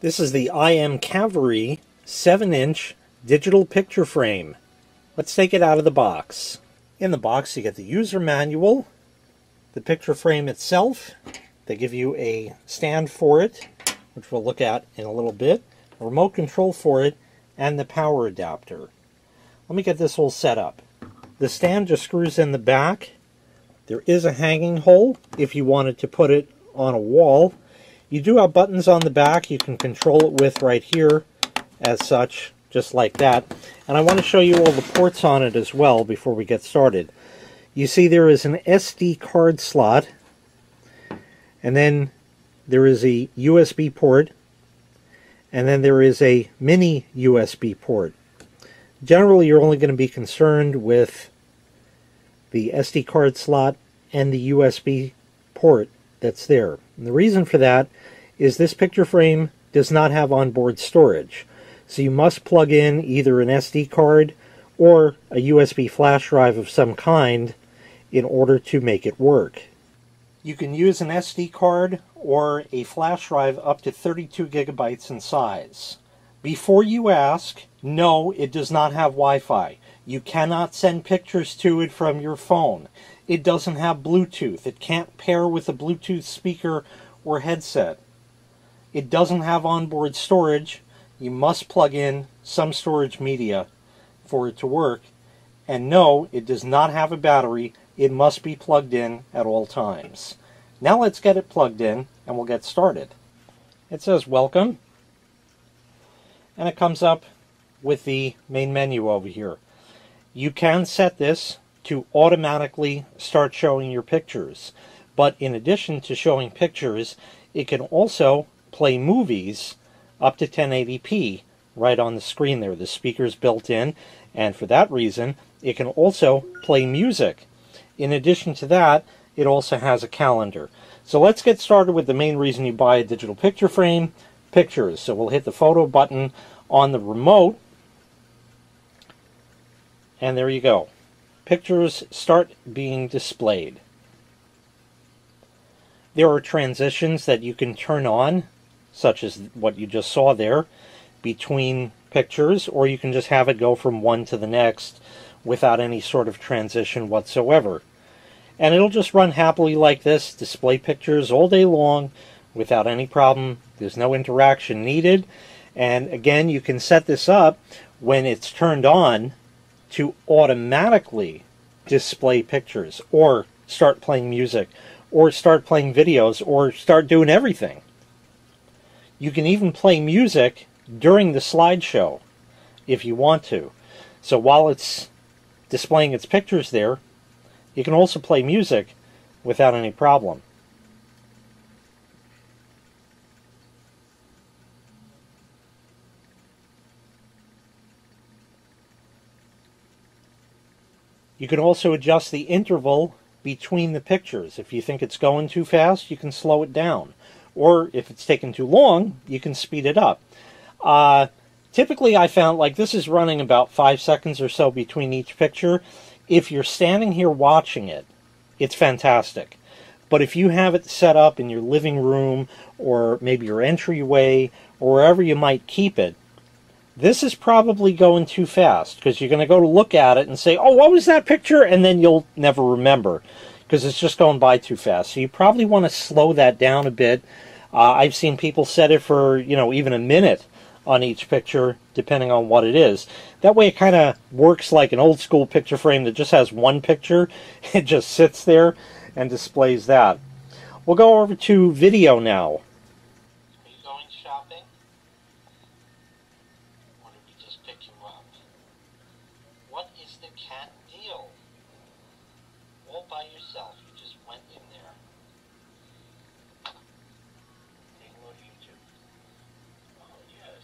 This is the Imkavery 7-inch digital picture frame. Let's take it out of the box. In the box you get the user manual, the picture frame itself. They give you a stand for it, which we'll look at in a little bit, a remote control for it, and the power adapter. Let me get this all set up. The stand just screws in the back. There is a hanging hole if you wanted to put it on a wall. You do have buttons on the back you can control it with right here, as such, just like that. And I want to show you all the ports on it as well before we get started. You see there is an SD card slot, and then there is a USB port, and then there is a mini USB port. Generally, you're only going to be concerned with the SD card slot and the USB port that's there. And the reason for that is this picture frame does not have onboard storage. So you must plug in either an SD card or a USB flash drive of some kind in order to make it work. You can use an SD card or a flash drive up to 32 gigabytes in size. Before you ask, no, it does not have Wi-Fi. You cannot send pictures to it from your phone. It doesn't have Bluetooth. It can't pair with a Bluetooth speaker or headset. It doesn't have onboard storage. You must plug in some storage media for it to work. And no, it does not have a battery. It must be plugged in at all times. Now let's get it plugged in and we'll get started. It says welcome, and it comes up with the main menu over here. You can set this to automatically start showing your pictures, but in addition to showing pictures, it can also play movies up to 1080p right on the screen there. The speaker's built in, and for that reason it can also play music. In addition to that, it also has a calendar. So let's get started with the main reason you buy a digital picture frame: pictures. So we'll hit the photo button on the remote, and there you go. Pictures start being displayed. There are transitions that you can turn on, such as what you just saw there, between pictures, or you can just have it go from one to the next without any sort of transition whatsoever. And it'll just run happily like this, display pictures all day long without any problem. There's no interaction needed. And again, you can set this up when it's turned on to automatically display pictures, or start playing music, or start playing videos, or start doing everything. You can even play music during the slideshow if you want to. So while it's displaying its pictures there, you can also play music without any problem. You can also adjust the interval between the pictures. If you think it's going too fast, you can slow it down. Or if it's taking too long, you can speed it up. Typically I found like this is running about 5 seconds or so between each picture. If you're standing here watching it, it's fantastic. But if you have it set up in your living room, or maybe your entryway, or wherever you might keep it, this is probably going too fast, because you're going to go to look at it and say, oh, what was that picture? And then you'll never remember, because it's just going by too fast. So you probably want to slow that down a bit. I've seen people set it for, even a minute on each picture, depending on what it is. That way it kind of works like an old school picture frame that just has one picture. It just sits there and displays that. We'll go over to video now. Are you going shopping? Or did we just pick you up? What is the cat deal? All by yourself, you just went in there. Take a look at YouTube. Oh, yes.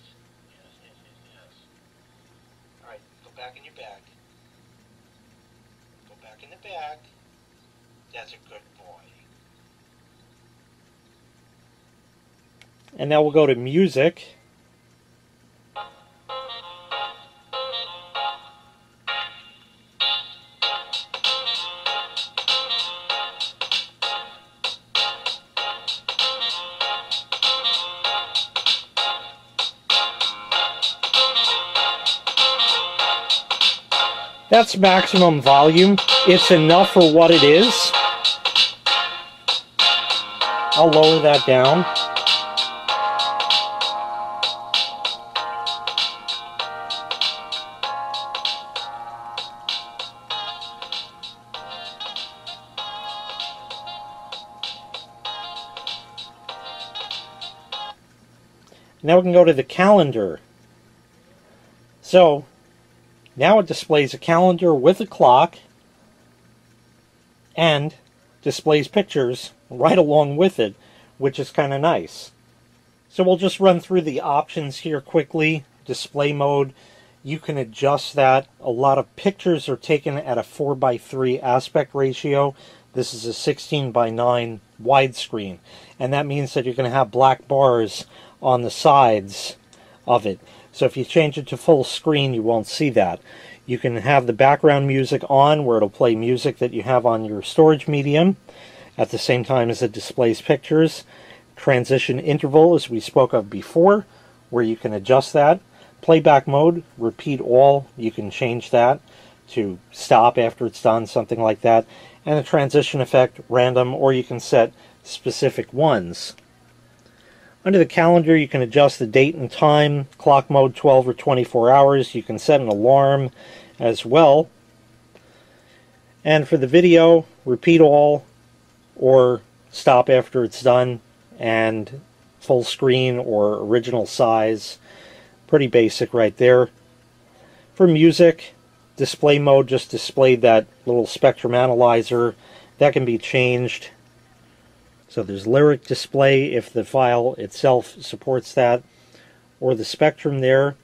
Yes. Alright, go back in your bag. Go back in the bag. That's a good boy. And now we'll go to music. That's maximum volume. It's enough for what it is. I'll lower that down. Now we can go to the calendar. So now it displays a calendar with a clock and displays pictures right along with it, which is kind of nice. So we'll just run through the options here quickly. Display mode, you can adjust that. A lot of pictures are taken at a 4:3 aspect ratio. This is a 16:9 widescreen, and that means that you're going to have black bars on the sides of it. So if you change it to full screen, you won't see that. You can have the background music on, where it'll play music that you have on your storage medium at the same time as it displays pictures. Transition interval, as we spoke of before, where you can adjust that. Playback mode, repeat all, you can change that to stop after it's done, something like that. And the transition effect, random, or you can set specific ones. Under the calendar, you can adjust the date and time. Clock mode, 12 or 24 hours. You can set an alarm as well. And for the video, repeat all or stop after it's done, and full screen or original size. Pretty basic right there. For music, display mode just displayed that little spectrum analyzer. That can be changed. So there's lyric display if the file itself supports that, or the spectrum there,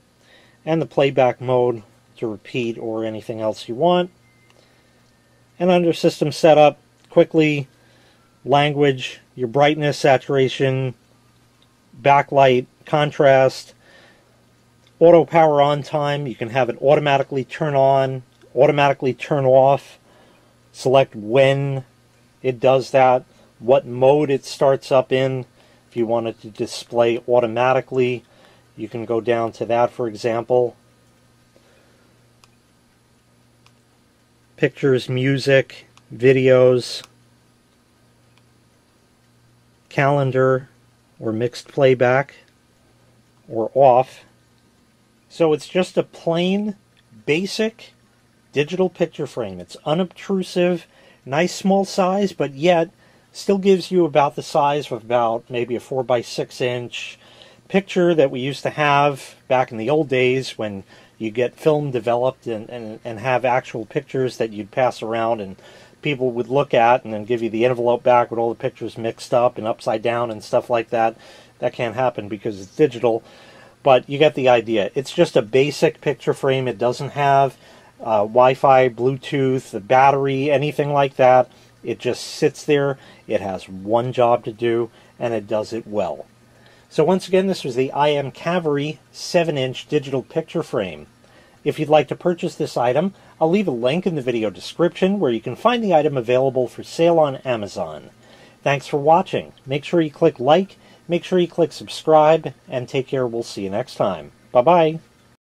and the playback mode to repeat or anything else you want. And under system setup, quickly, language, your brightness, saturation, backlight, contrast, auto power on time. You can have it automatically turn on, automatically turn off, select when it does that, what mode it starts up in. If you want it to display automatically, you can go down to that, for example. Pictures, music, videos, calendar, or mixed playback, or off. So it's just a plain, basic digital picture frame. It's unobtrusive, nice small size, but yet still gives you about the size of about maybe a 4:6 inch picture that we used to have back in the old days when you get film developed and have actual pictures that you'd pass around and people would look at and then give you the envelope back with all the pictures mixed up and upside down and stuff like that. That can't happen because it's digital, but you get the idea. It's just a basic picture frame. It doesn't have Wi-Fi, Bluetooth, the battery, anything like that. It just sits there. It has one job to do, and it does it well. So once again, this was the Imkavery 7-inch digital picture frame. If you'd like to purchase this item, I'll leave a link in the video description where you can find the item available for sale on Amazon. Thanks for watching. Make sure you click like, make sure you click subscribe, and take care. We'll see you next time. Bye-bye.